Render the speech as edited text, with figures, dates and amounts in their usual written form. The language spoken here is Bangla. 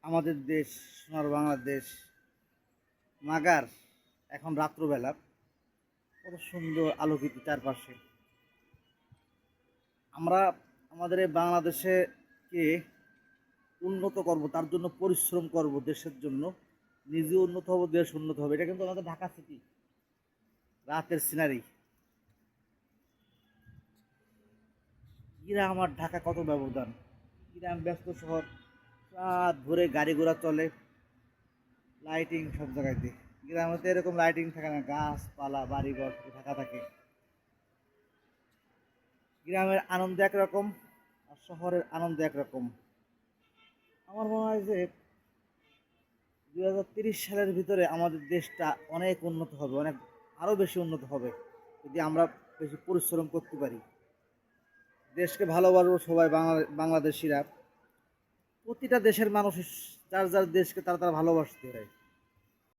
আমাদের দেশ সোনার বাংলাদেশ মাগার এখন রাত্রবেলা কত সুন্দর আলোকিত চারপাশে। আমরা আমাদের এই বাংলাদেশে কে উন্নত করব, তার জন্য পরিশ্রম করব, দেশের জন্য নিজে উন্নত হব, দেশ উন্নত হবে। এটা কিন্তু আমাদের ঢাকা সিটি রাতের সিনারি। গ্রাম আর ঢাকা কত ব্যবধান। গ্রাম ব্যস্ত শহর, রাত ভরে গাড়ি ঘোড়া চলে, লাইটিং সব জায়গাতে। গ্রামে তো এরকম লাইটিং থাকে না, গাছপালা বাড়িঘর ঢাকা থাকে। গ্রামের আনন্দ একরকম আর শহরের আনন্দ একরকম। আমার মনে হয় যে 2030 সালের ভিতরে আমাদের দেশটা অনেক উন্নত হবে, অনেক আরও বেশি উন্নত হবে যদি আমরা বেশি পরিশ্রম করতে পারি। দেশকে ভালোবাসবো সবাই, বাংলাদেশিরা। প্রতিটা দেশের মানুষ যার যার দেশকে তারা তারা ভালোবাসতে হয়।